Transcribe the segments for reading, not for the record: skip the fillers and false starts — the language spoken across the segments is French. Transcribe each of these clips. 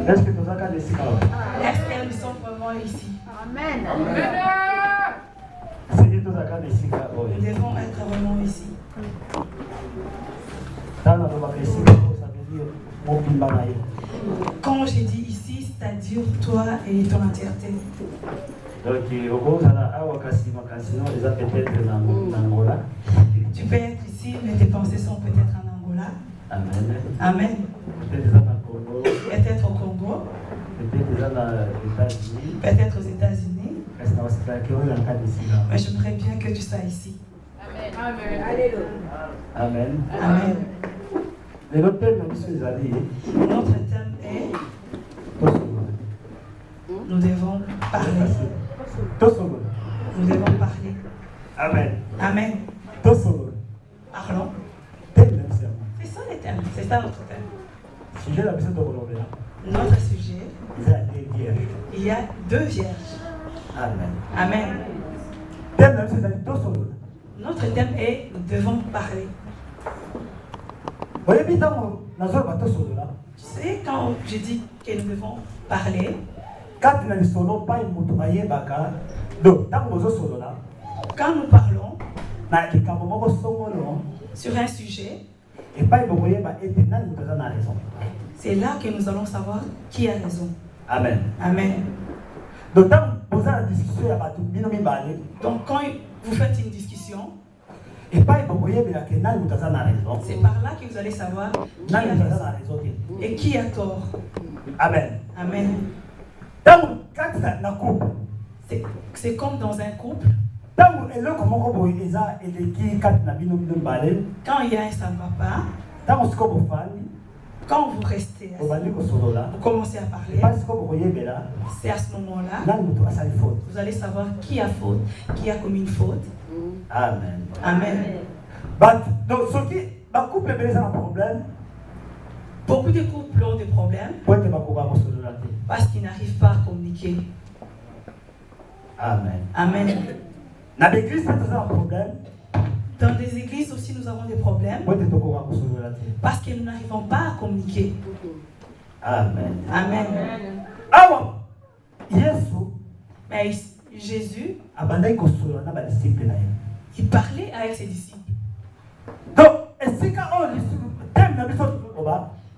Est-ce que nous avons ici? Est-ce que nous sommes vraiment ici? Amen. Nous devons être vraiment ici. Quand j'ai dit ici, c'est-à-dire toi et ton entièreté. Tu peux être ici, mais tes pensées sont peut-être en Angola. Amen. Amen. Peut-être au Congo. Peut-être aux États-Unis. Mais j'aimerais bien que tu sois ici. Amen. Amen. Alléluia. Amen. Amen. Notre thème est nous devons parler. Nous devons parler. Amen. Amen. Parlons. C'est ça les thèmes. C'est ça notre thème. Notre sujet, il y a 2 vierges. Amen. Amen. Notre thème est nous devons parler. Tu sais, quand je dis que nous devons parler, quand nous parlons sur un sujet, c'est là que nous allons savoir qui a raison. Amen. Amen. Donc quand vous faites une discussion, c'est par là que vous allez savoir qui a raison et qui a tort. Amen. Amen. C'est comme dans un couple. Quand il y a un ça ne va pas, quand vous restez assis, vous commencez à parler, c'est à ce moment-là vous allez savoir qui a faute, qui a commis une faute. Amen. Amen. Donc, beaucoup de couples ont des problèmes parce qu'ils n'arrivent pas à communiquer. Amen. Amen. Dans des églises aussi, nous avons des problèmes parce que nous n'arrivons pas à communiquer. Amen. Amen. Mais Jésus, il parlait avec ses disciples. Donc,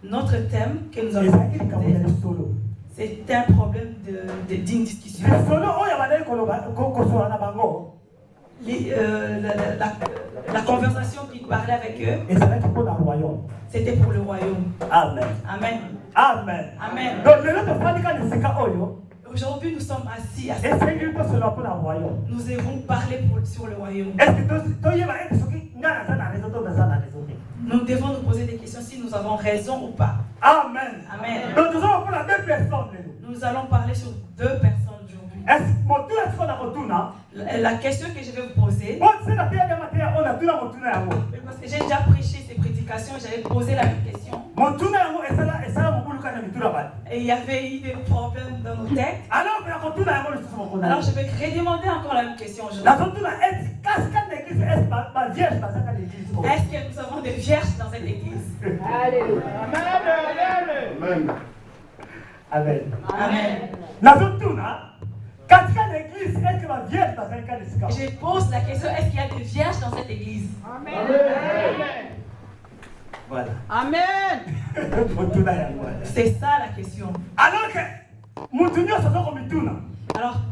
notre thème que nous avons c'est un problème d'une discussion. La conversation qu'il parlait avec eux, c'était pour le royaume. Amen. Amen. Amen. Amen. Aujourd'hui, nous sommes assis. Nous devons parler sur le royaume. Nous devons nous poser des questions si nous avons raison ou pas. Amen. Amen. Donc nous allons parler à 2 personnes. Nous allons parler sur 2 personnes aujourd'hui. La question que je vais vous poser, parce que j'ai déjà prêché ces prédications, j'avais posé la même question. Et il y avait eu des problèmes dans nos têtes. Alors je vais redemander encore la même question aujourd'hui. Est-ce que nous avons des vierges dans cette église? Alléluia. Amen. Amen. Je pose la question, est-ce qu'il y a des vierges dans cette église? Amen. Voilà. Amen. C'est ça la question. Alors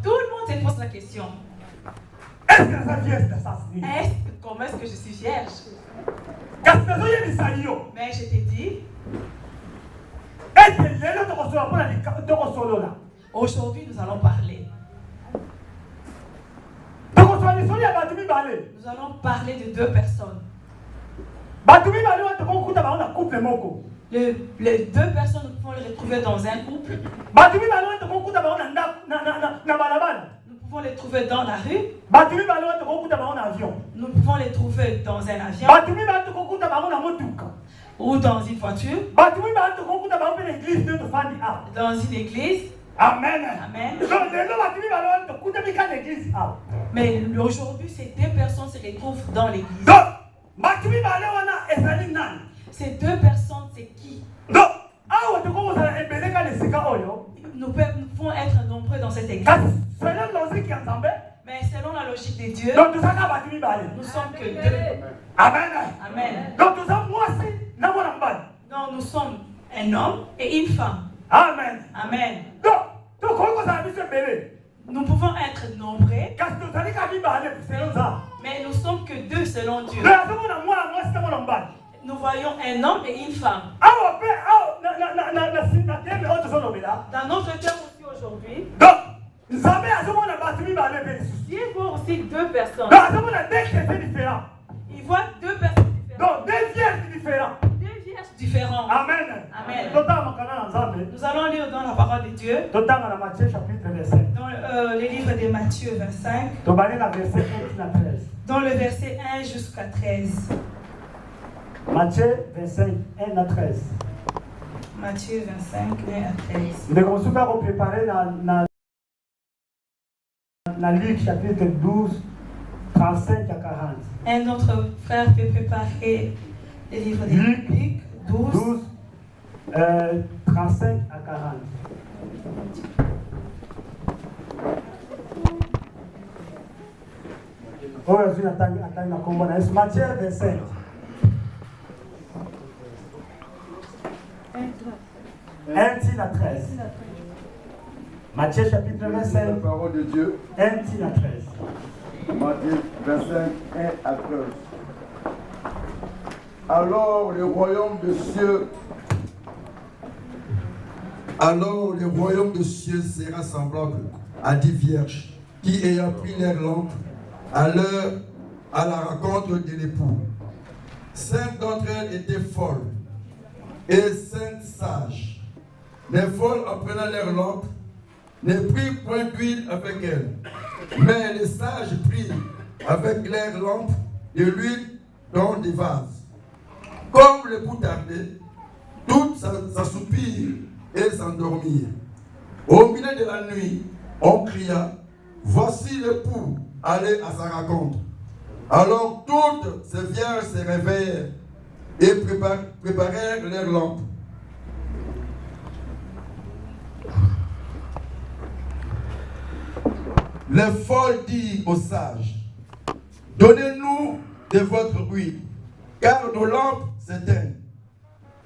tout le monde se pose la question. Comment est-ce que je suis vierge? Mais je t'ai dit, aujourd'hui nous allons parler. Nous allons parler de deux personnes. Les deux personnes, nous pouvons les retrouver dans un couple. Nous pouvons les trouver dans la rue. Nous pouvons les trouver dans un avion. Ou dans une voiture. Dans une église. Amen. Amen. Mais aujourd'hui, ces deux personnes se retrouvent dans l'église. Ces deux personnes, c'est qui? Nous pouvons être nombreux dans cette église. Mais selon la logique de Dieu, nous sommes que deux. Amen. Amen. Donc nous sommes un homme et une femme. Amen. Amen. Donc, nous pouvons être nombreux, mais nous sommes que deux selon Dieu. Nous voyons un homme et une femme. Dans notre terme aussi aujourd'hui, Dieu voit aussi deux personnes. Il voit deux personnes différentes. Donc, deux vierges différentes. Deux vierges différentes. Amen. Amen. Amen. Nous allons lire dans la parole de Dieu, Dans Matthieu chapitre 25. dans le livre de Matthieu 25, dans le verset 1 jusqu'à 13. Matthieu 25, 1 à 13. Matthieu 25, 1 à 13. Nous allons préparer dans Luc chapitre 12, 35 à 40. Un autre frère peut préparer le livre de Luc 12, 35 à 40. Matthieu 25. 1 à 13. Matthieu chapitre 25. La parole de Dieu. 1 à 13. Matthieu 25, 1 à 13. Alors le royaume de cieux sera semblable à 10 vierges qui, ayant pris leurs lampes à la rencontre de l'époux. 5 d'entre elles étaient folles et 5 sages. Les folles, en prenant leurs lampes, ne prirent point d'huile avec elles, mais les sages prirent avec leurs lampes de l'huile dans des vases. Comme l'époux tardait, toutes s'assoupirent et s'endormirent. Au milieu de la nuit, on cria, voici l'époux, allez à sa rencontre. Alors toutes ces vierges se réveillèrent et préparèrent leurs lampes. Les folles dirent aux sages, donnez-nous de votre huile, car nos lampes s'éteignent.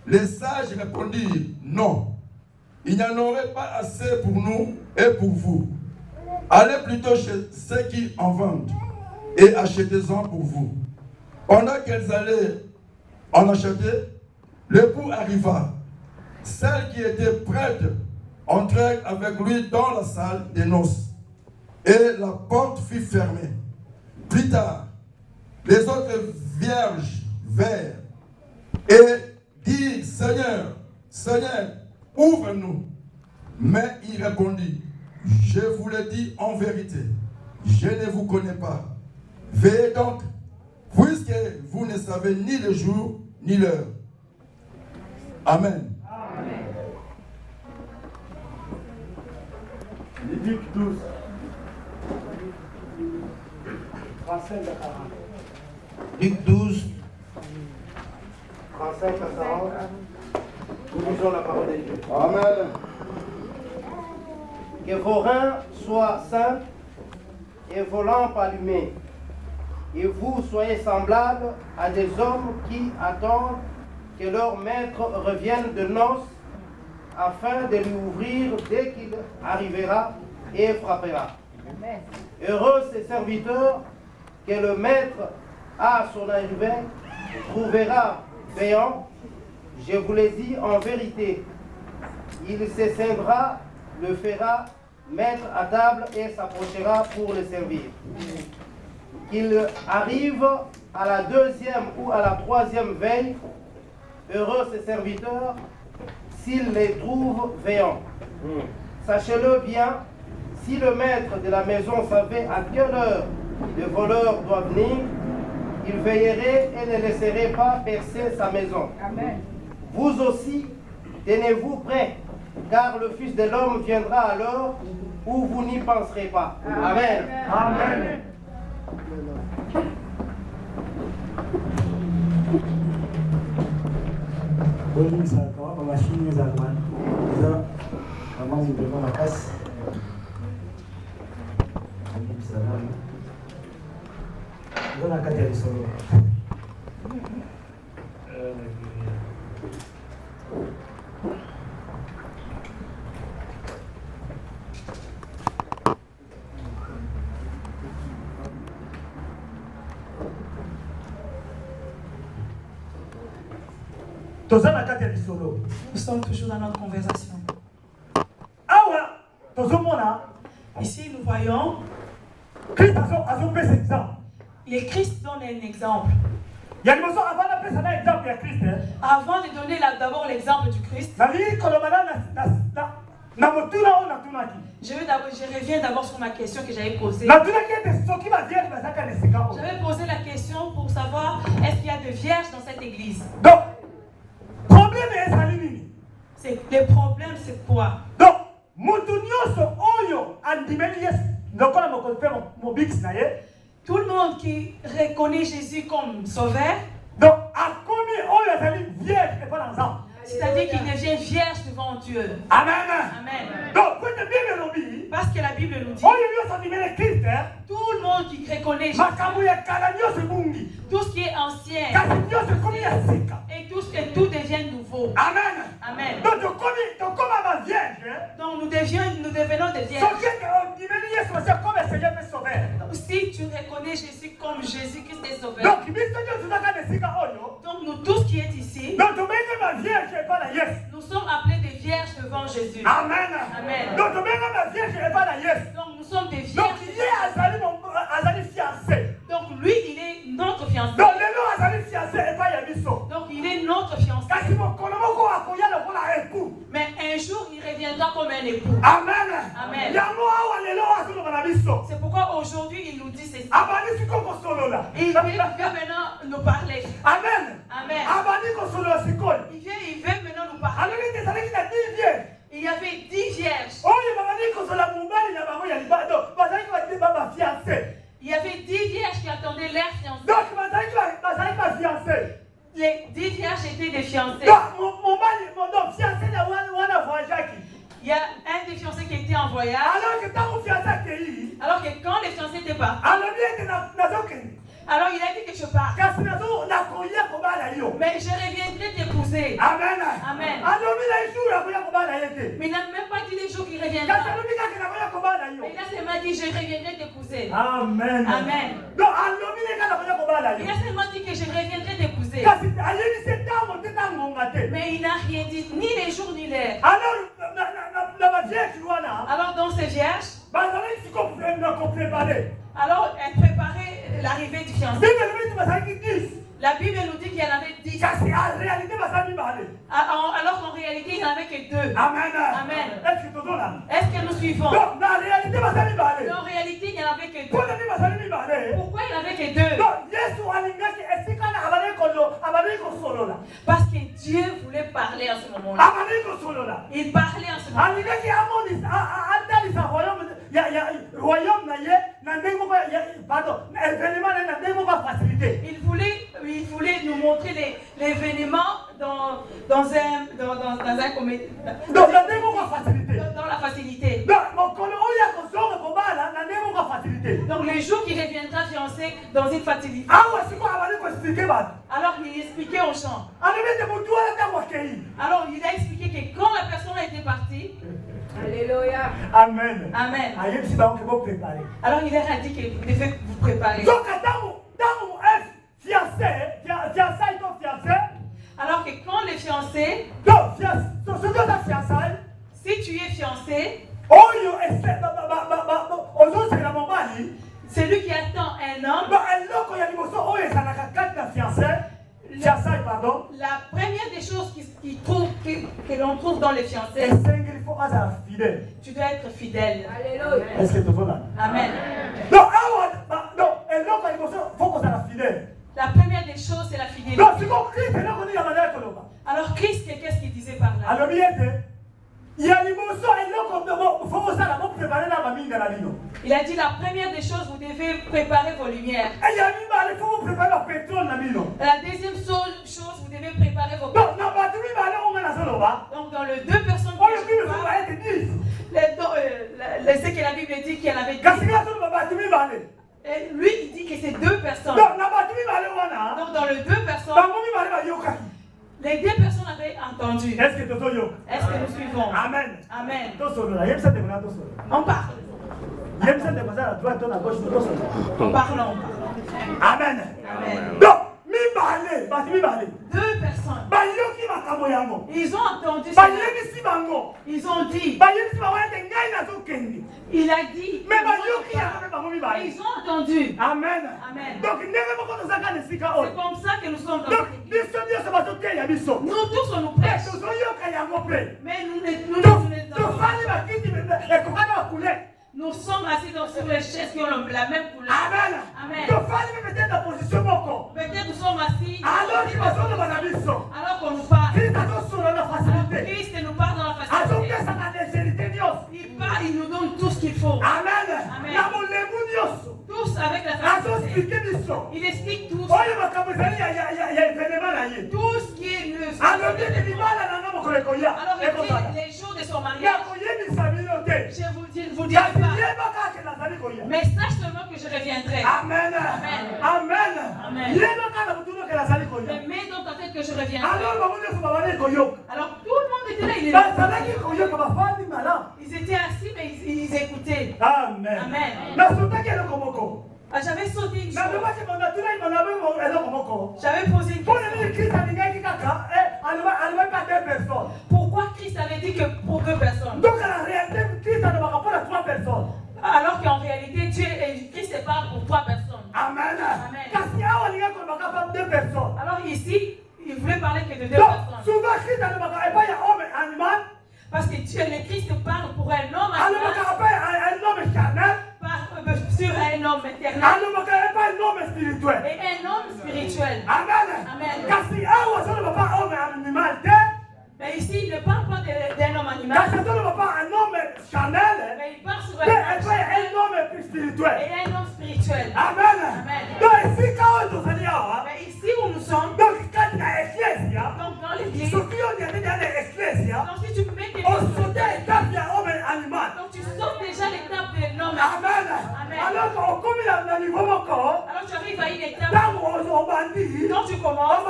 Les sages répondirent, non, il n'y en aurait pas assez pour nous et pour vous. Allez plutôt chez ceux qui en vendent et achetez-en pour vous. Pendant qu'elles allaient en acheter, l'époux arriva. Celles qui étaient prêtes entrèrent avec lui dans la salle des noces. Et la porte fut fermée. Plus tard, les autres vierges vinrent et dirent, Seigneur, Seigneur, ouvre-nous. Mais il répondit, je vous le dis en vérité, je ne vous connais pas. Veillez donc, puisque vous ne savez ni le jour ni l'heure. Amen. Amen. Luc 12. 35 à 40. Luc 12, 35 à 40. Nous lisons la parole de Dieu. Amen. Que vos reins soient sains et vos lampes allumées, et vous soyez semblables à des hommes qui attendent que leur maître revienne de noces, afin de lui ouvrir dès qu'il arrivera et frappera. Amen. Heureux ces serviteurs que le maître, à son arrivée, trouvera veillant. Je vous le dis en vérité, il se scindra, le fera mettre à table et s'approchera pour le servir. qu'il arrive à la deuxième ou à la troisième veille, heureux ses serviteurs s'il les trouve veillants. Sachez-le bien, si le maître de la maison savait à quelle heure le voleur doit venir, il veillerait et ne laisserait pas percer sa maison. Amen. Vous aussi, tenez-vous prêts, car le Fils de l'homme viendra à l'heure où vous n'y penserez pas. Amen. Amen. Oui, ça va, ma machine est allemande. Ça, maman, je vais dans la casse. Dans la carte, elle est solo. Nous sommes toujours dans notre conversation. Ici, nous voyons les Christ donne un exemple. Avant de donner d'abord l'exemple du Christ, je reviens d'abord sur ma question que j'avais posée. J'avais posé la question pour savoir est-ce qu'il y a de vierges dans cette église. Le problème, c'est quoi? Tout le monde qui reconnaît Jésus comme sauveur, c'est-à-dire qu'il devient vierge devant Dieu. Amen. Amen. Donc, parce que la Bible nous dit, tout le monde qui reconnaît Jésus, tout ce qui est ancien, et tout devient nouveau. Amen. Amen. Donc, nous devenons des vierges. Si tu reconnais Jésus comme Jésus-Christ est sauveur, donc nous tous qui êtes ici, nous sommes appelés des vierges devant Jésus. Amen. Amen. Donc nous sommes des vierges. Donc lui, il est notre fiancé. Donc il est notre fiancé. Mais un jour, il reviendra comme un époux. Amen. Amen. C'est pourquoi aujourd'hui, il nous dit ceci. Il veut maintenant nous parler. Amen. Amen. Il veut maintenant nous parler. Il y avait 10 vierges. Il y avait 10 vierges qui attendaient leur fiancé. Les 10 vierges étaient des fiancés. Il y a un des fiancés qui était en voyage. Alors que quand les fiancés étaient partis, alors il a dit que je pars. Mais je reviendrai t'épouser. Amen. Amen. Mais il n'a même pas dit les jours qu'il reviendra. Mais il a seulement dit je reviendrai t'épouser. Amen. Amen. Donc, il a seulement dit que je reviendrai t'épouser. Mais il n'a rien dit, ni les jours ni l'heure. Alors dans ces vierges, alors elle préparait l'arrivée du fiancé. La Bible nous dit qu'il y en avait 10. Alors qu'en réalité, il n'y en avait que 2. Amen. Amen. Est-ce que nous suivons? Donc, en réalité, il n'y en avait que 2. Pourquoi il n'y en avait que 2? Parce que Dieu voulait parler en ce moment-là. Il parlait en ce moment-là. Il voulait nous montrer l'événement dans la facilité. Donc le jour qu'il reviendra fiancé dans une facilité. Alors il expliquait aux gens. Alors il a expliqué que quand la personne était partie. Alléluia. Amen. Amen. Alors il leur a dit que vous devez vous préparer. Alors que quand les fiancés, si tu es fiancé, C'est lui qui attend un homme. La première des choses que l'on trouve dans les fiancés, tu dois être fidèle. Alléluia. Est-ce que tu vois là? Amen. Non, La première des choses, c'est la fidélité. Alors Christ, qu'est-ce qu'il disait par là? Il a dit la première des choses, vous devez préparer vos lumières. La deuxième chose, vous devez préparer vos pétrole. Donc dans les deux personnes que je parle, ce que la Bible dit qu'il y en avait 10. Et lui, il dit que c'est deux personnes. Donc dans les deux personnes, les deux personnes avaient entendu. Est-ce que nous suivons? Amen. Amen. On parle. Parlons. Amen. Amen. Donc, deux personnes. Ils ont entendu. Ils ont dit. Il a dit. Mais ils ont entendu. Amen. Amen. Donc, c'est comme ça que nous sommes dans donc, cette église. Nous tous on nous prêche. Mais nous sommes assis sur les chaises qui ont la même couleur. Amen. Amen. Peut-être nous sommes assis. Alors qu'on nous parle. Christ nous parle dans la facilité. Il nous donne tout ce qu'il faut. Amen. Amen. Tous avec la facilité. Il explique tout. Tout ce qui est le. Alors il dit les jours de son mariage. Je vous dis pas. Mais sache seulement que je reviendrai. Amen. Amen. Amen. Amen. Mais mets dans ta tête que je reviendrai. Alors tout le monde était là. Ils étaient assis mais ils écoutaient. Amen. Amen. J'avais sauté une chose. J'avais posé une question. Pourquoi Christ avait dit que pour deux personnes? Alors qu'en réalité, Christ est pas pour trois personnes. Amen. Amen. Alors ici, il voulait parler que de deux personnes. Parce que le Christ parle pour un homme sur un homme éternel et un homme spirituel. Amen. Amen. Mais ici, il ne parle pas d'un homme animal. Mais il parle sur un homme spirituel. Et un homme spirituel. Amen. Amen. Donc mais ici où nous sommes, donc dans l'église, donc si tu mets tes donc tu sautes déjà l'étape de l'homme. Amen. Amen. Alors tu arrives à une étape quand tu commences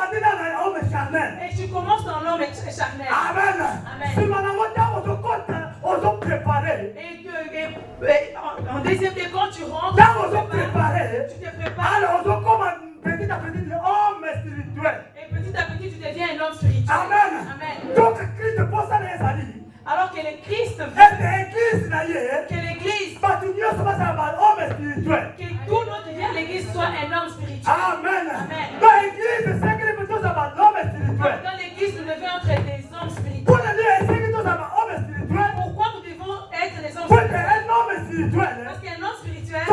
et tu commences dans l'homme charnel. Amen. Amen. Et en deuxième lieu, quand tu rentres, tu te prépares. Petit à petit, homme spirituel. Et petit à petit, tu deviens un homme spirituel. Amen. Amen. Donc Christ pose ça les alliés. Alors que le Christ veut que l'église, que tout notre vie à l'église soit un homme spirituel. Amen. Amen. Dans l'église, c'est que nous devons être l'homme spirituel. Dans l'église, nous devons être des hommes spirituels. Pourquoi nous devons être des hommes spirituels? Parce qu'un homme spirituel,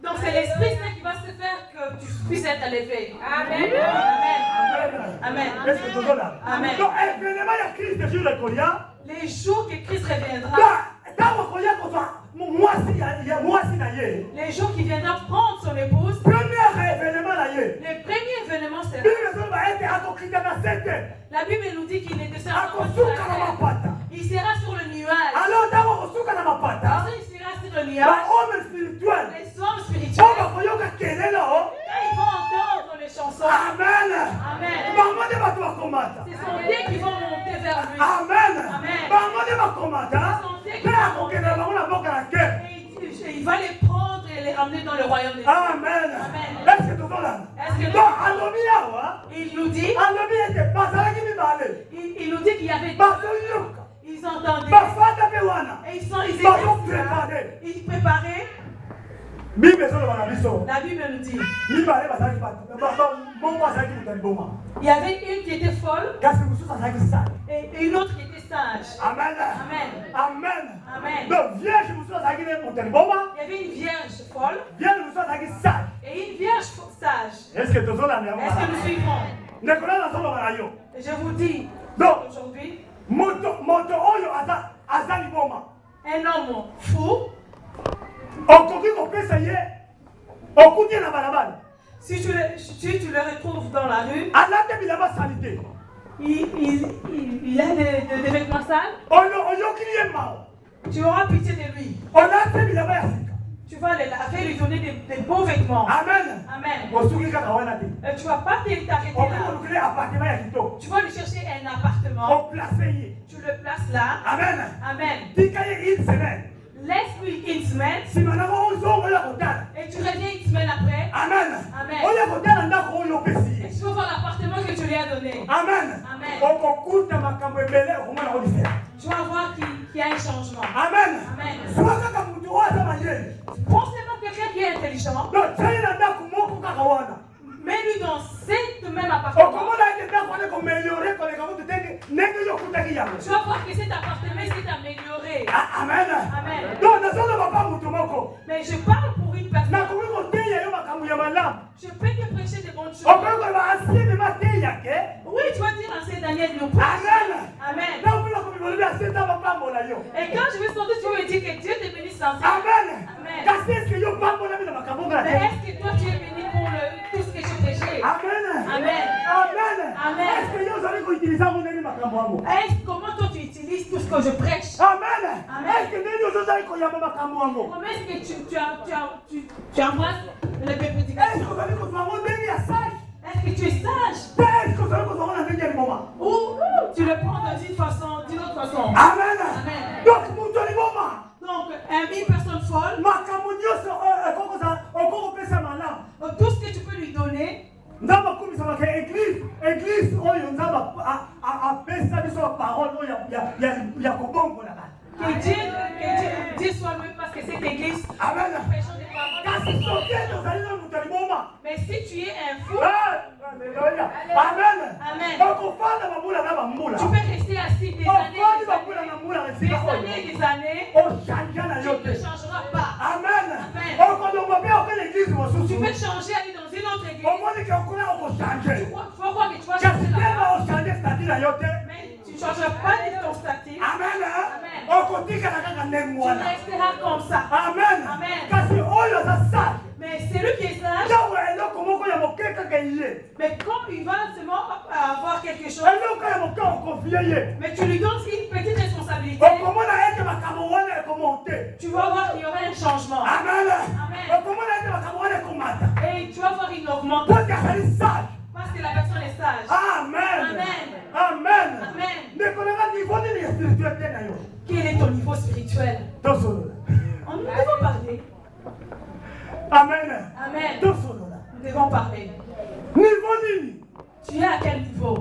donc c'est l'Esprit Saint qui va se faire que tu puisses être élevé. Amen. Amen. Amen. Amen. Les jours que Christ reviendra, les jours qui viendra prendre son épouse, le premier événement c'est la Bible nous dit qu'il est descendu. Il sera sur le nuage. Il sera sur le nuage. Les hommes spirituels, ils vont entendre les chansons. Amen. Amen. Ce sont eux qui vont monter vers lui. Amen. Amen. Et il va les prendre et les ramener dans le royaume des cieux. Amen. Amen. Est-ce que tu es là? Il nous dit, il nous dit qu'il y avait, Ils entendaient. Et ils étaient préparaient. La Bible nous dit. Il y avait une qui était folle et une autre qui était sage. Amen. Amen. Amen. Il y avait une vierge folle et une vierge sage. Est-ce que nous suivons? Et je vous dis aujourd'hui, un homme fou, si tu le retrouves dans la rue, il a des vêtements sales, tu auras pitié de lui. Tu vas faire lui donner des beaux vêtements. Amen. Amen. Tu Tu ne vas pas t'arrêter là. Tu vas lui chercher un appartement. Tu le places là. Amen. Amen. Laisse-lui une semaine. Et tu reviens une semaine après. Amen. Amen. Et tu vas voir l'appartement que tu lui as donné. Amen. Amen. Tu vas voir qu'il y a un changement. Amen. Amen. Prends seulement quelqu'un qui est intelligent. Mets-lui dans cette même appartement. Tu vas voir que cet appartement s'est amélioré. Amen. Amen. Mais je parle pour une personne. Je peux te prêcher des bonnes choses. Oui, tu vas dire ancien Daniel nous prêche. Amen. Et quand je vais sortir, tu vas me dire que Dieu te bénisse sans cesse. Amen. Amen. Amen. Mais est-ce que toi tu es béni pour tout ce que je prêchais? Amen. Amen. Amen. Amen. Comment toi tu utilises tout ce que je prêche? Amen. Amen. Comment est-ce que tu embrasses les prédications? Est-ce que tu es sage? Ou tu le prends d'une autre façon? Amen. Amen. Donc, une personne folle, tout ce que tu peux lui donner, que Dieu soit loué parce que cette église, Amen. Mais si tu es un fou, Amen. Amen. Tu peux rester assis des années, tu ne changeras pas. Amen. Tu peux changer, aller dans une autre église. Tu vas voir que tu vas changer là-bas. Mais tu ne changeras pas de ton statut. Amen. Tu resteras comme ça. Amen. Amen. Mais c'est lui qui est sage. Mais quand il va seulement avoir quelque chose, mais tu lui donnes une petite responsabilité, tu vas voir qu'il y aura un changement. Amen. Et tu vas voir une augmentation. Parce que la personne est sage. Amen. Amen. Amen. Quel est ton niveau spirituel? Nous devons parler. Amen. Amen. Nous devons parler. Tu es à quel niveau?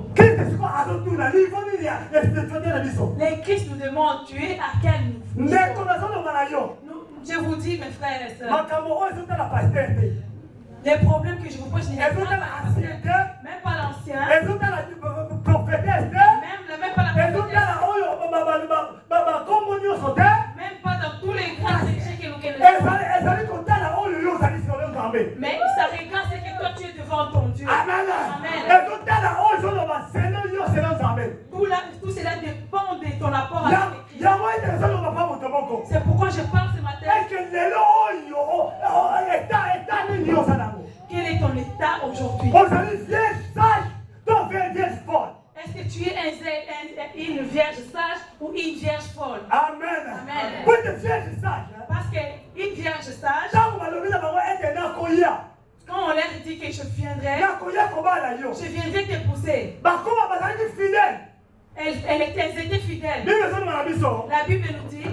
Les Christ nous demandent, tu es à quel niveau? Je vous dis, mes frères et sœurs, les problèmes que je vous pose, je n'ai pas même pas l'ancien, même pas la prophétesse, même pas dans tous les grands secrets que nous connaissons. Mais ça regarde ce que toi tu es devant ton Dieu. Amen. Tout cela dépend de ton apport avec Christ. C'est pourquoi je parle ce matin. Quel est ton état aujourd'hui? Est-ce que tu es une vierge sage ou une vierge folle? Amen. Amen. Parce qu'une vierge sage, quand on leur dit que je viendrai t'épouser. Elles étaient fidèles. La Bible nous dit,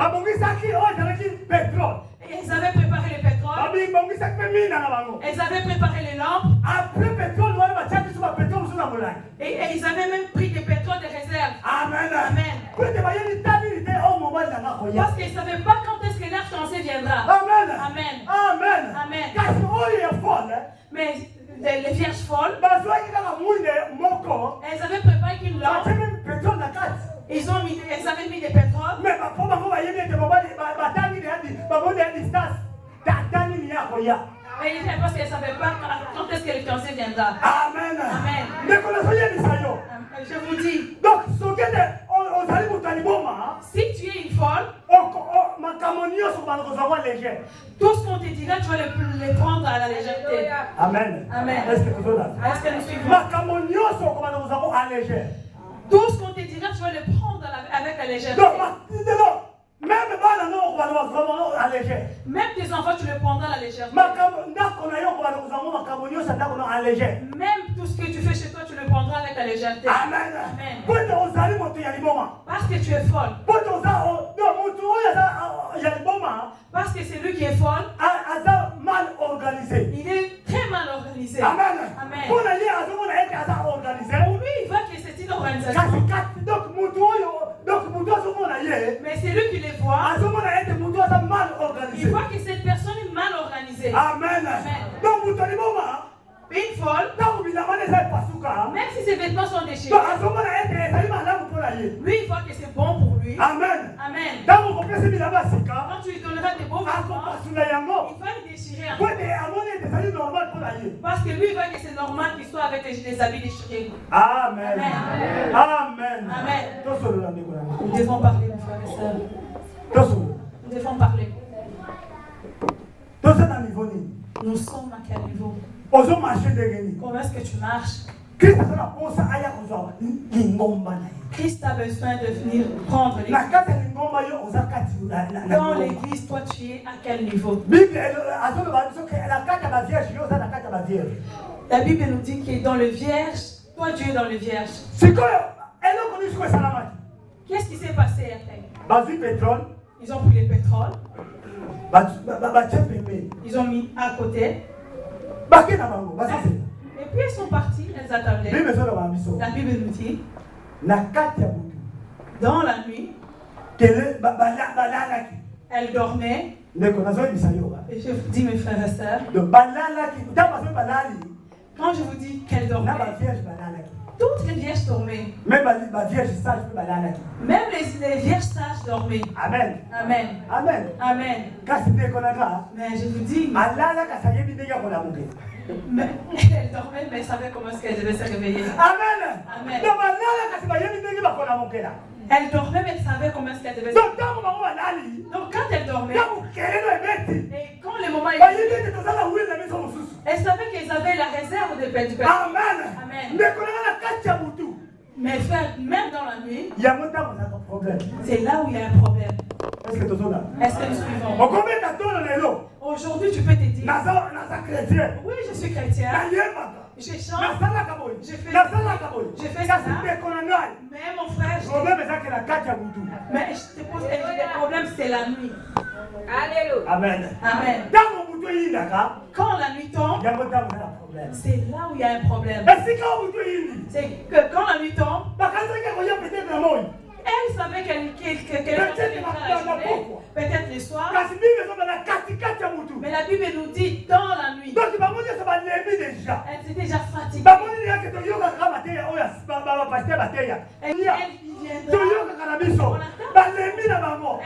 elles avaient préparé le pétrole, elles avaient préparé les lampes, et ils avaient même pris des pétroles de réserve. Amen. Amen. yakoya. Parce qu'ils ne savaient pas quand est-ce que l'ère fiancée viendra. Amen. Amen. Amen. Amen. Kasi oyo ya folle. Mais les vierges folles, Bazwaki kaka mwinde moko. elles avaient préparé qu'une lampe. Batie même pétrole na kati. Elles avaient mis des pétroles. Mais bapo bango bayebi ete batangi de yadi babonde ya distance. Tatani ni yakoya. Et ils disaient parce qu'elles ne savaient pas quand est-ce que le fiancé viendra. Amen. Amen. Ndeko nazoyebisa yo. Je vous dis, Donc sokende ozali moto aliboma. si tu es une folle, Makambo nyonso bakozwa léger. tout ce qu'on te dira, tu vas les prendre à la légèreté. Amen. Amen. Est-ce que tu veux là? Est-ce que nous suivons? Makambo nyonso bakozwa léger. Tout ce qu'on te dira, tu vas les prendre avec la légèreté. Donc même bana no vraiment allégé. Même tes enfants, tu les prendras à la légèreté. Makambo ndako na yo bakozwa makambo nyonso ndako na allégé. Même tout ce que tu fais chez toi, tu le prendras avec la légèreté. Amen. Amen. Poto ozali moto ya liboma. Parce que tu es folle. Poto moto oyo ya liboma. Parce que c'est lui qui est folle. Aza mal organisé. Il est très mal organisé. Amen. Amen. Pour la lire azomona ete aza organisé. Pour lui, il voit que c'est une organisation. Donc moto oyo azomona ye. Mais c'est lui qui les voit. Azomona ete moto aza mal organisé. Il voit que cette personne est mal organisée. Amen. Donc moto liboma. Une folle, même si ses vêtements sont déchirés, lui il voit que c'est bon pour lui. Amen. Amen. Quand Quand tu lui donneras des beaux vêtements, il va les déchirer. Parce que lui il voit que c'est normal qu'il soit avec les habits déchirés. Amen. Amen. Amen. Nous devons parler, mes frères et sœurs. Nous devons parler. Nous sommes à quel niveau? Comment est-ce que tu marches? Christ a besoin de venir prendre l'église. Dans l'église, toi tu es à quel niveau? La Bible nous dit que dans le vierge, toi tu es dans le vierge. Qu'est-ce qui s'est passé après? Ils ont pris le pétrole. Ils ont mis à côté. Et puis elles sont parties, elles attendaient. La Bible nous dit, dans la nuit, elles dormaient. Et je vous dis, mes frères et sœurs, quand je vous dis qu'elles dormaient, toutes les vierges dormaient. Même les vierges sages dormaient. Amen. Amen. Amen. Amen. Mais je vous dis, mais elle dormait, mais elle savait comment est-ce qu'elle devait se réveiller. Amen. Amen. Elle dormait, mais elle savait comment est-ce qu'elle devait se réveiller. Donc quand elle dormait, et quand le moment est venu, elle savait qu'ils avaient la réserve de paix du Père. Amen. Amen. Mais frère, même dans la nuit, c'est là où il y a un problème. Est-ce que nous suivons? Aujourd'hui, tu peux te dire, oui, je suis chrétien, je chante, je fais ça, mais mon frère, mais je te pose le problème, c'est la nuit. Alléluia. Amen. Amen. Quand la nuit tombe, c'est là où il y a un problème. C'est que quand la nuit tombe, elle savait qu'elle peut-être le soir. Mais la Bible nous dit dans la nuit. Elle s'est déjà fatiguée.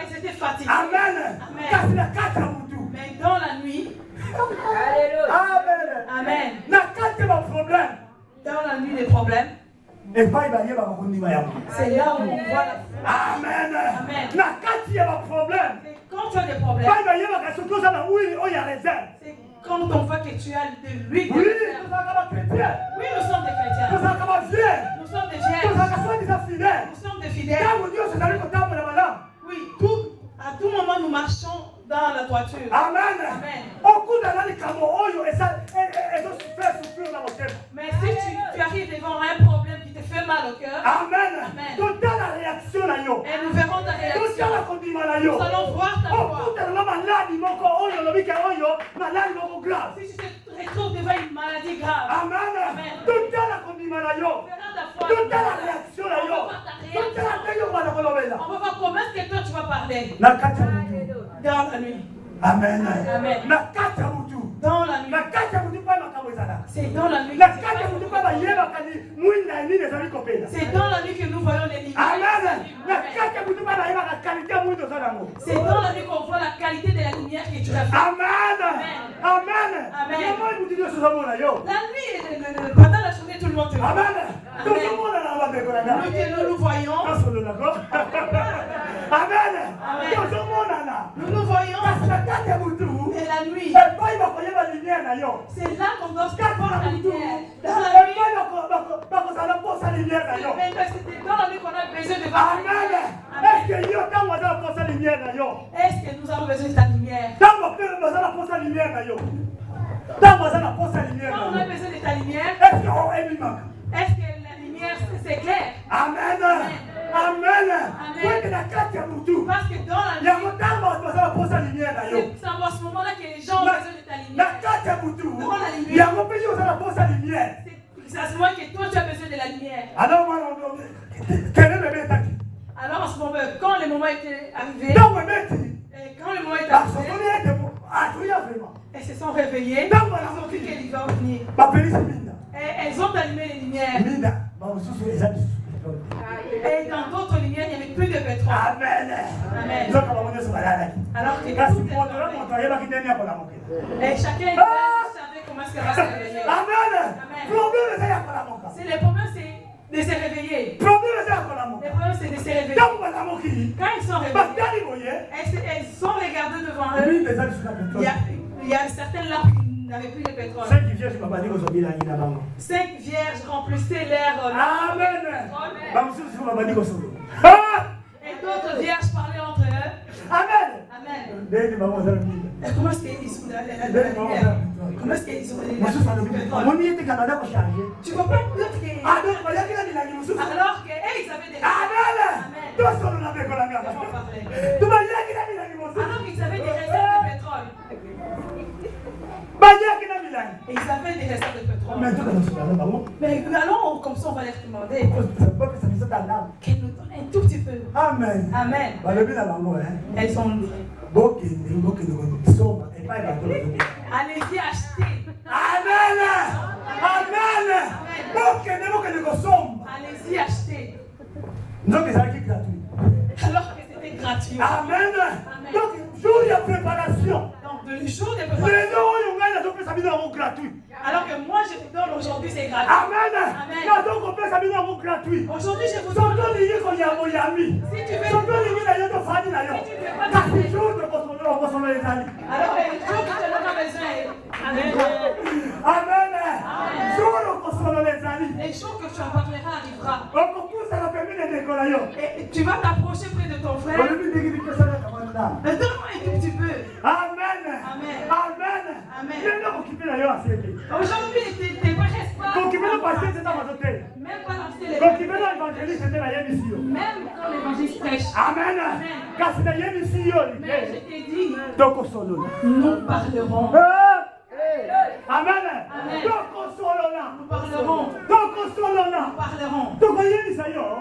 Elle s'était fatiguée. Amen. Mais dans la nuit. Alléluia. Amen. Dans la nuit des problèmes. C'est là où on voit la foi. Amen. Amen. Et quand tu as des problèmes, c'est quand on voit que tu as de l'huile. Oui, Oui, nous sommes des chrétiens. Nous sommes des vierges. Nous sommes des fidèles. Oui, à tout moment nous marchons dans la droiture. Amen. Amen. Mais si tu arrives devant un problème qui te fait mal au cœur, Amen. Amen. Et nous verrons ta réaction. Nous allons voir ta foi. Si tu te retrouves devant une maladie grave, Amen. Amen. Nous verrons ta foi. On va voir ta réaction. On va voir comment est-ce que toi tu vas parler. Dans la nuit. Amen. Amen. Dans la nuit. C'est dans la nuit. C'est dans la nuit que nous voyons les lumières. C'est dans la nuit qu'on voit la qualité de la lumière que tu as fait. Amen. La nuit, pendant la journée, tout le monde te voit. Nous que nous voyons. Nous nous voyons. Et la nuit. C'est là qu'on doit se voir la lumière. Dans la nuit. C'est dans la nuit qu'on a besoin de voir la lumière. Est-ce que nous avons besoin de ta lumière? Quand on a besoin de ta lumière, est-ce que la lumière c'est clair? Amen. Parce que dans la nuit, c'est à ce moment-là que les gens ont besoin de ta lumière. Dans la lumière, c'est à ce moment que toi tu as besoin de la lumière. Alors en ce moment, quand le moment était arrivé, elles se sont réveillées, elles ont vu qu'elle va venir. Et elles ont allumé les lumières. Et dans d'autres lumières, il n'y avait plus de pétrole. Amen. Alors que tout et chacun savait comment est-ce qu'elle va se réveiller. Amen. C'est le problème, c'est de se réveiller. Le problème, c'est de se réveiller. Quand ils sont réveillés, elles ont regardé devant eux. Il y a certaines lampes qui n'avaient plus de pétrole. 5 vierges remplissaient l'air. Amen. Et d'autres vierges parlaient entre eux. Amen. Et comment est-ce qu'ils sont allés? Comment est-ce qu'ils sont allés? Tu comprends que alors qu'ils avaient des alors qu'ils avaient des réserves de pétrole. Et ils avaient des réserves de pétrole. Mais allons comme ça, on va leur demander qu'ils nous donnent un tout petit peu. Amen. Amen. Elles ont dit allez-y acheter. Amen. Allez-y acheter. Alors que c'était gratuit. Amen. Donc, jour de préparation. Donc, le jour de préparation. Alors que moi, je vous donne aujourd'hui, c'est gratuit. Amen. Aujourd'hui, je vous donne. Si tu veux. Alors, le jour que tu en as besoin. Amen. Les jours que tu en parleras arrivera. Et tu vas t'approcher près de ton frère. Donne-moi un tout petit peu. Amen. Aujourd'hui, tes frères restent pas. Même pas lancer les même quand l'évangile prêche. Amen. Mais je t'ai dit, nous parlerons. Amen. Nous parlerons.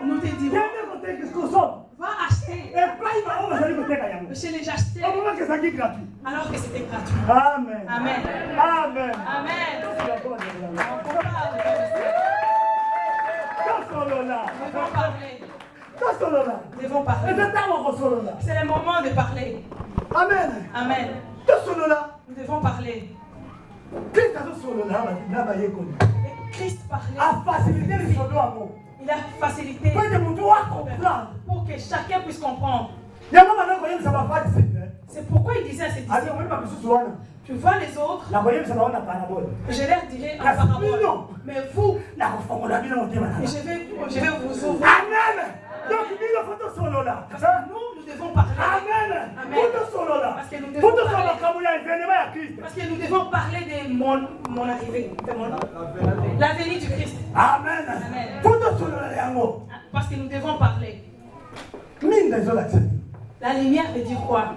Nous te dirons. Va acheter. Chez les acheteurs. Alors que c'était gratuit. Amen. Amen. Amen. Amen. Nous devons parler. C'est le moment de parler. Amen. Amen. Nous devons parler. Christ parlait. Il a facilité pour que chacun puisse comprendre. C'est pourquoi il disait à ses disciples, tu vois les autres, je leur dirai en parabole. Mais vous, je vais vous ouvrir. Amen. Donc, nous devons parler. Amen. Parce que nous devons parler de mon arrivée, de la venue du Christ. Amen. Parce que nous devons parler. La lumière veut dire quoi?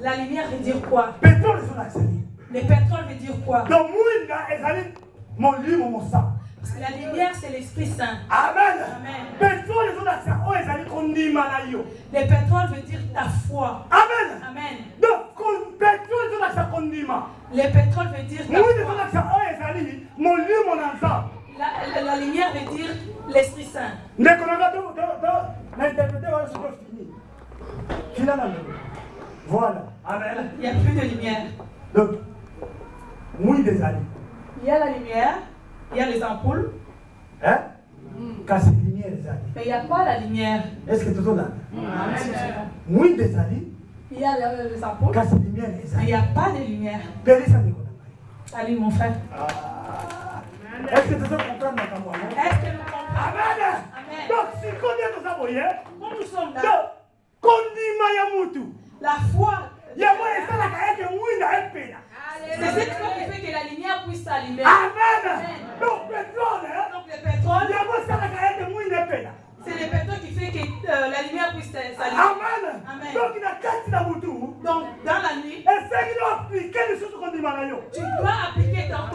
La lumière veut dire quoi? Le pétrole veut dire quoi? La lumière, c'est l'Esprit Saint. Amen. Amen. Pétrole, les autres accents, oh, ils allaient qu'on dit malayo. Le pétrole veut dire ta foi. Amen. Amen. Donc, pétrole, les autres accents qu'on dit ma. Le pétrole veut dire ta Oui, les autres foi. accents, oh, ils allaient, mon lieu, mon ensemble. La lumière veut dire l'Esprit Saint. Mais qu'on a l'interpréter, voilà, c'est pas fini. Finalement, voilà. Amen. Il n'y a plus de lumière. Donc, oui, des années. Il y a la lumière, il y a les ampoules, Hein? Quand c'est lumière, les années. mais il n'y a pas la lumière. Est-ce que tout le monde Amen. oui, des années. Il y a les ampoules, Quand c'est lumière, les mais il n'y années. a pas de lumière. Père, ça me connaît. Allez, mon frère. Est-ce que tout le monde comprend ma camoufle? Est-ce que nous comprenons? Amen. Amen. Donc, si on est dans ça, vous voyez, Quand nous sommes donc, là, qu'on dit Mayamutu, la foi, il y a moi, ça, la caille, oui, la épée. c'est cette foi qui fait que la lumière puisse s'allumer. Amen. Donc, pétrole, hein? Donc le pétrole, Il y a moi, ça, la caille, oui, l'épée. c'est le pétrole qui fait que la lumière puisse s'allumer. Amen. Amen. Donc, il y a quatre dans le tout. Donc dans la nuit, Et c'est qu'il doit appliquer les choses qu'on dit Malayo. tu dois appliquer ta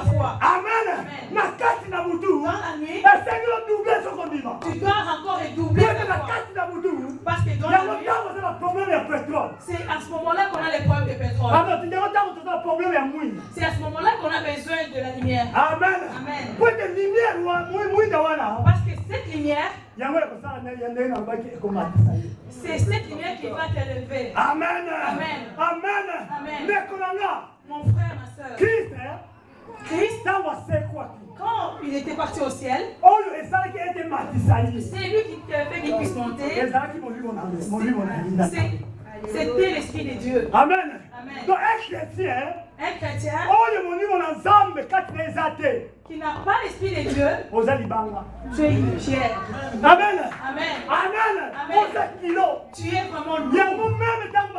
foi. Amen. Amen. Ma carte dans le tout. Dans la nuit, Et c'est qu'il doit doubler ce qu'on dit. tu dois encore redoubler Parce que ta la foi. carte dans le tout. Parce que dans Il y a la nuit, longtemps, vous avez un problème de pétrole. c'est à ce moment-là qu'on a les problèmes de pétrole. Alors, il y a longtemps, vous avez un problème de mouille. C'est à ce moment-là qu'on a besoin de la lumière. Amen. Amen. Pour que lumière, mouille de wana. Parce que cette lumière, Il y a un peu ça, il y a un peu qui est comme ça. c'est cette lumière qui va t'élever. Amen. Amen. Amen. Amen. Mais qu'on a, Mon frère, ma soeur, Christ, hein, Christ, dans ma c'est quoi? quand il était parti au ciel, Oh, et ça qui a été matissaillé. c'est lui qui t'a fait qu'il puisse monter. Et ça qui m'a lu mon âme. C'était l'Esprit de Dieu. Amen. Amen. Donc, un chrétien, Un chrétien oh, il m'a lu mon ensemble, quatre les athées. qui n'a pas l'Esprit de Dieu, Aux alibanga. tu es une pierre. Amen. Amen. Amen. Amen. Aux 7 kilos. Tu es vraiment Il y a lourd. un même temps,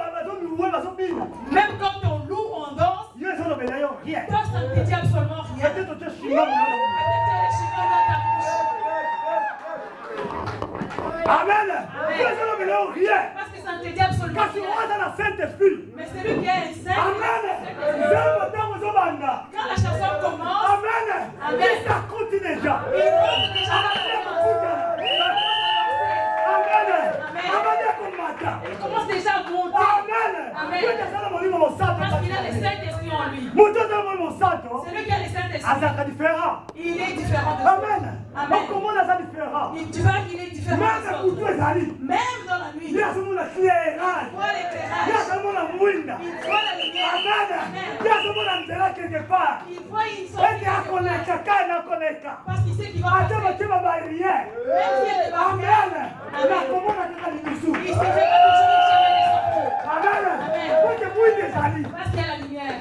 Même quand on loue, on danse, il y a un seul d'ailleurs, rien. toi, ça ne te dit absolument rien. Peut-être que tu es chinois. Peut-être que les cheveux dans ta bouche. Amen. Il y a un seul d'ailleurs, rien. Parce que ça ne te dit absolument Quand tu rien. rentres dans la Sainte-Esprit. Mais celui qui est un saint, Amen. quand la chanson commence, Amen. Amen. Et ça continue déjà. il monte déjà la il commence déjà à monter. Amen. Parce qu'il a le Saint-Esprit en lui. Celui qui a le Saint-Esprit, il est différent de toi. Amen. Amen. Amen. Tu vois qu'il est différent des autres. Même dans la nuit, il voit l'éclairage. Il voit la lumière. Amen. Il voit une sortie quelque part. Parce qu'il sait qu'il va passer. Même s'il ne va Amen. rien. Il se fait pas toujours Amen. parce qu'il y a la lumière.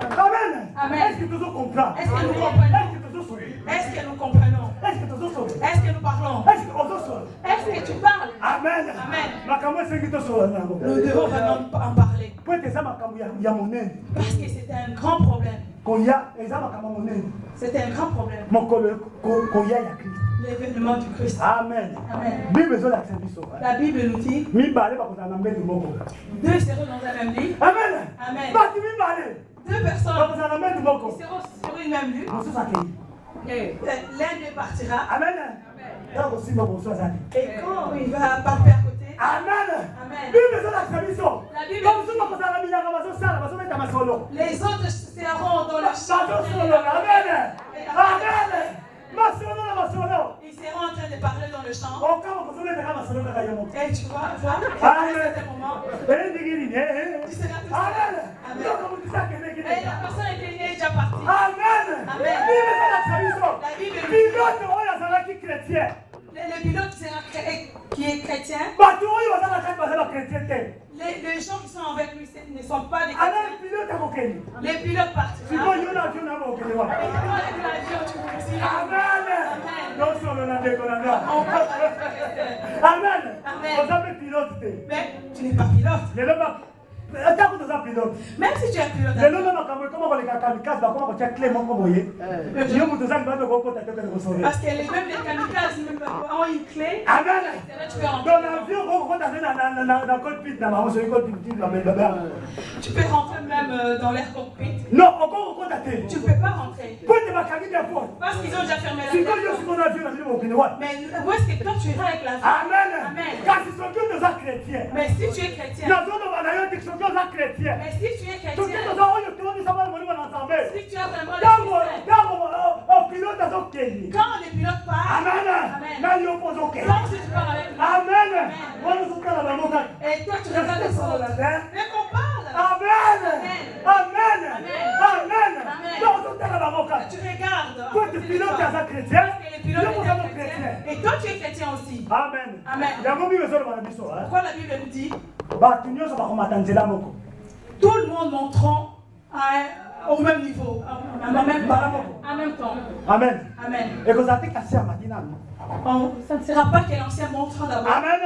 Amen. Amen. Est-ce que tu comprends? Est-ce que nous comprenons? Est-ce que tu Est-ce que nous comprenons? Est-ce que tu sauves? Est-ce que nous parlons? Est-ce que Est-ce que tu parles? Amen. Amen. Makambo c'est qui te sauve. Nous devons vraiment en parler. Pour que ça makambo ya monene. Parce que c'était un grand problème. Koya eza makambo monene. C'était un grand problème. Mokolo koya ya Christ. L'événement du Christ. Amen. Amen. Bible zo la service. La Bible nous dit, Mibale bakozala na mbele moko. deux seront dans un même lit. Amen. Amen. Bati mibale. Deux personnes Bakozala na mbele moko. qui seront sur une même lit. Mosusu akei. L'un d'eux partira. Amen. Ntango osimba mosusu azali. Et quand il va parler à côté, Amen. Amen. Bible zo la service. La Bible Comme mosusu bakozala na bilanga bazosala bazobeta masolo. les autres seront dans le champ. Bazosolo. Amen. Amen. Masolo na masolo. Ils seront en train de parler dans le champ. Okama kozobetaka masolo kaka yo moko. Et tu vois, à Amen. un certain moment, tu seras tout seul. Amen. Et la personne est déjà partie. Amen. Amen. La Bible nous dit, pilote oyo azalaki chrétien. le pilote qui est chrétien, bato oyo baza na kati baza bachrétien te. les gens qui sont avec lui ne sont pas des ana chrétiens. pilote akokeni Les pilotes partiront. siko yo na vio na bakokeni Et wana. toi, avec l'avion, tu peux aussi. Amen. tosolo na ndeko na nga. On parle avec le chrétien. Amen. Amen. oza mpe pilote te. Mais tu n'es pas pilote. lelo ntango toza pilote Même si tu es pilote, lelo na makambo ekoma koleka kamikaze bakoma kotia cle moko boye yo moto ozali bato kokota te pene kosove. parce que même les kamikazes ont une clé. Amen. C'est là que tu peux rentrer. Dans l'avion, on rentre na cockpit, na maman, sur le cockpit, na bébé. Tu peux rentrer même même dans l'air cockpit. Non, encore tu ne peux pas rentrer. Parce qu'ils ont déjà fermé la porte. Mais où est-ce que toi tu iras avec l'avion? Amen. Amen. Mais si tu es chrétien, mais si tu es chrétien, si tu as vraiment le système, quand les pilotes partent, Amen. quand tu parles avec lui, Amen. et toi tu regardes les autres, mais qu'on parle. Amen. Amen. Amen. Tu regardes. Toi, tu es pilote à chrétien. Et toi, tu es chrétien aussi. Amen. Amen. Pourquoi la Bible nous dit tout le monde monteront au même niveau, en même temps. Amen. Amen. Et que ça ne sera pas que l'ancien montrera d'abord. Amen.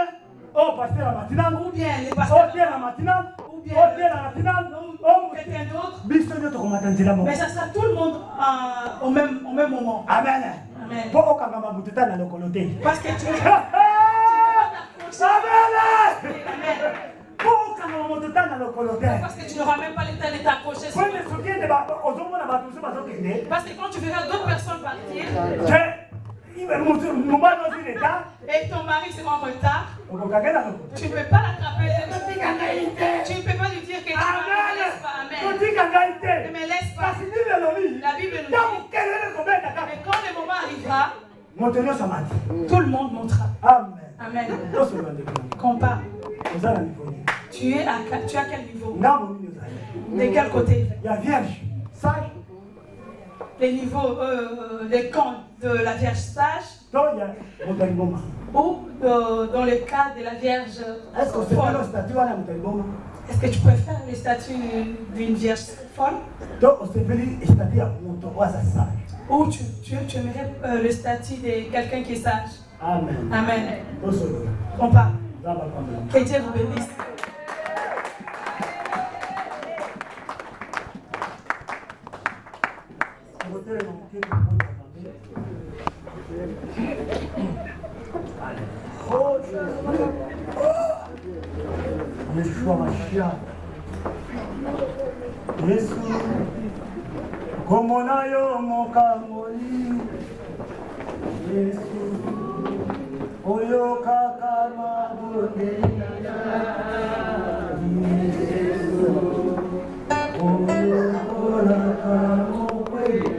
Oh, pasteur la matinale. Ou bien les pasteurs. Oh, la matinale. Ou bien la matinale. Oh, quelqu'un d'autre. Mais ça sera tout le monde au même moment. Amen. Amen. Parce que tu Parce que tu n'auras même pas l'état de t'accrocher sur. Parce que quand tu verras d'autres personnes partir, et ton mari sera en retard, tu ne peux pas l'attraper. Tu ne peux pas lui dire que tu ne laisses pas. Amen. Ne me laisse pas. La Bible nous dit. Mais quand le moment arrivera, tout le monde montera. Amen. Compare. Tu es à quel niveau? De quel côté? Il y a vierge, sage. Les niveaux, les camps de la Vierge sage. Ou dans le cas de la Vierge folle. Est-ce que tu préfères le statut d'une Vierge folle? Ou tu aimerais le statut de quelqu'un qui est sage? Amen. Amen. On part. Que Dieu vous bénisse. Yeshua Mashiach. Yesu komonayo mokamoli. Yesu oyo kaka mabonde. Yesu oyo kolaka mokweli.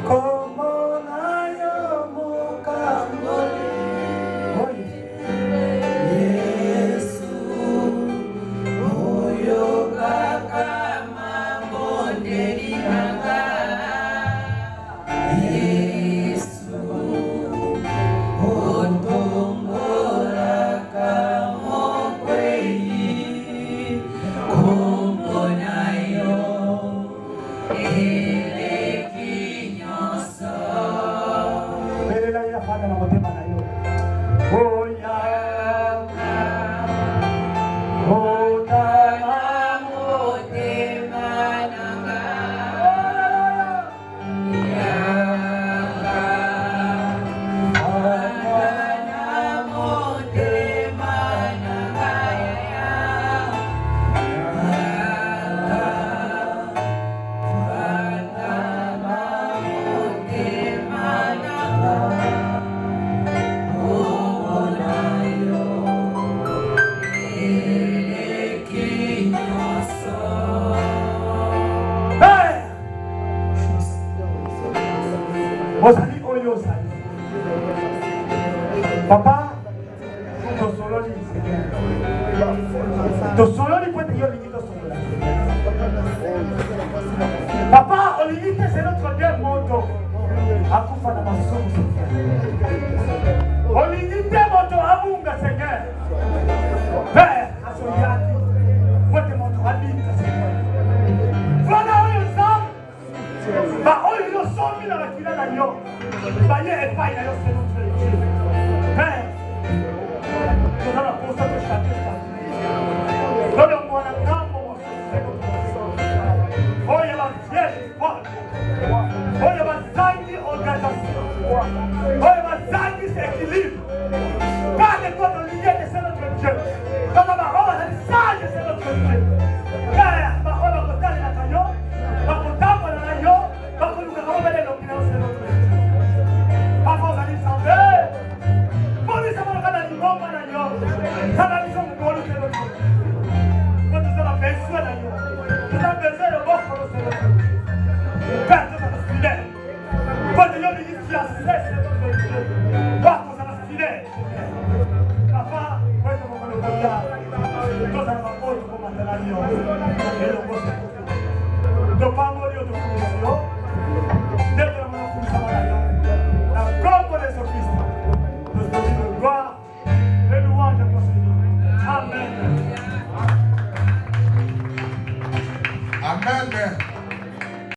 Komonayo Papa, tosololi kwete yo lingi tosolola. Papa, olingi c'est notre Dieu moto. Akufa na masumu. Olingi moto abunga Seigneur. Père, asoliaki. Kwete moto abinga Seigneur. Voilà oyo sam. Ba oyo somi na bakila na yo. Ba ye epai na yo c'est notre Dieu. Père, nous allons